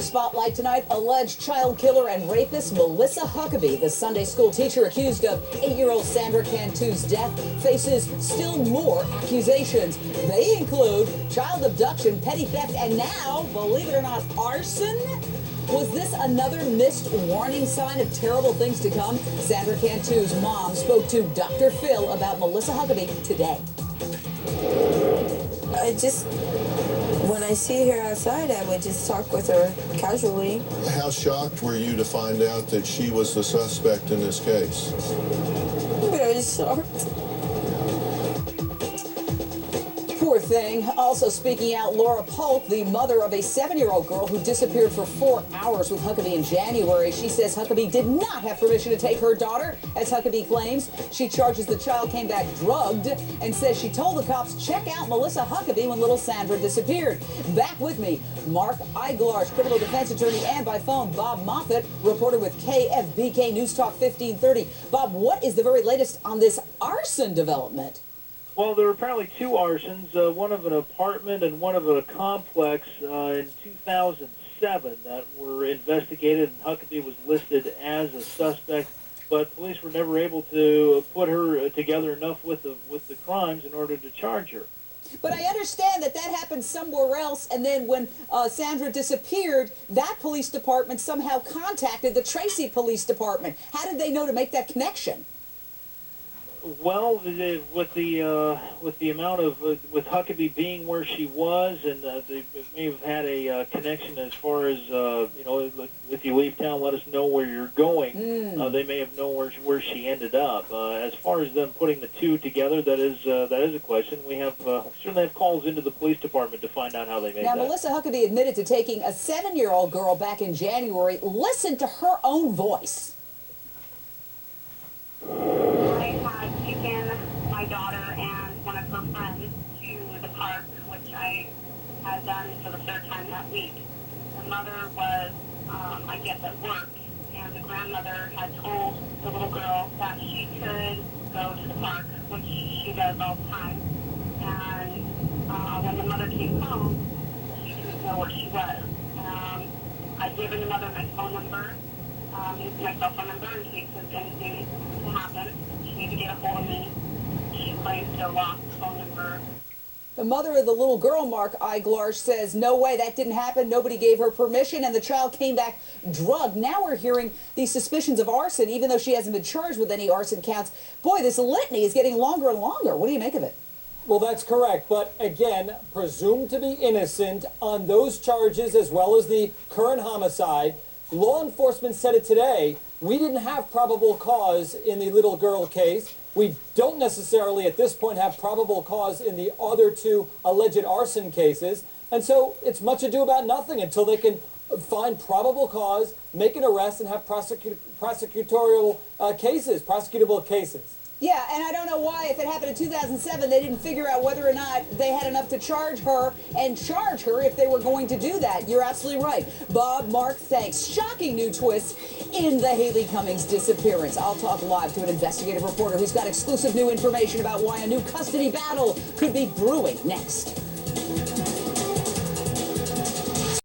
the spotlight tonight, alleged child killer and rapist Melissa Huckabee. The Sunday school teacher accused of 8-year-old Sandra Cantu's death faces still more accusations. They include child abduction, petty theft, and now, believe it or not, arson? Was this another missed warning sign of terrible things to come? Sandra Cantu's mom spoke to Dr. Phil about Melissa Huckabee today. When I see her outside, I would just talk with her casually. How shocked were you to find out that she was the suspect in this case? Very shocked. Poor thing. Also speaking out, Laura Polk, the mother of a 7-year-old girl who disappeared for 4 hours with Huckabee in January. She says Huckabee did not have permission to take her daughter, as Huckabee claims. She charges the child came back drugged and says she told the cops, check out Melissa Huckabee when little Sandra disappeared. Back with me, Mark Eiglarz, criminal defense attorney, and by phone, Bob Moffett, reporter with KFBK News Talk 1530. Bob, what is the very latest on this arson development? Well, there were apparently 2 arsons, one of an apartment and one of a complex in 2007 that were investigated, and Huckabee was listed as a suspect, but police were never able to put her together enough with the crimes in order to charge her. But I understand that happened somewhere else, and then when Sandra disappeared, that police department somehow contacted the Tracy Police Department. How did they know to make that connection? Well, with the amount of with Huckabee being where she was, and they may have had a connection as far as if you leave town, let us know where you're going. They may have known where she ended up. As far as them putting the 2 together, that is a question. We have certainly have calls into the police department to find out how they made that. Now, Melissa Huckabee admitted to taking a 7-year-old girl back in January. Listen to her own voice. My daughter and one of her friends to the park, which I had done for the 3rd time that week. The mother was, I guess, at work, and the grandmother had told the little girl that she could go to the park, which she does all the time. And when the mother came home, she didn't know where she was. I'd given the mother my phone number, my cell phone number, in case there's anything to happen. She needed to get a hold of me. She claims to have lost the phone number. The mother of the little girl, Mark Eiglarz, says, no way, that didn't happen. Nobody gave her permission, and the child came back drugged. Now we're hearing these suspicions of arson, even though she hasn't been charged with any arson counts. Boy, this litany is getting longer and longer. What do you make of it? Well, that's correct. But again, presumed to be innocent on those charges as well as the current homicide. Law enforcement said it today. We didn't have probable cause in the little girl case. We don't necessarily at this point have probable cause in the other 2 alleged arson cases. And so it's much ado about nothing until they can find probable cause, make an arrest, and have prosecutable cases. Yeah, and I don't know why, if it happened in 2007, they didn't figure out whether or not they had enough to charge her if they were going to do that. You're absolutely right. Bob, Mark, thanks. Shocking new twist in the Haley Cummings disappearance. I'll talk live to an investigative reporter who's got exclusive new information about why a new custody battle could be brewing next.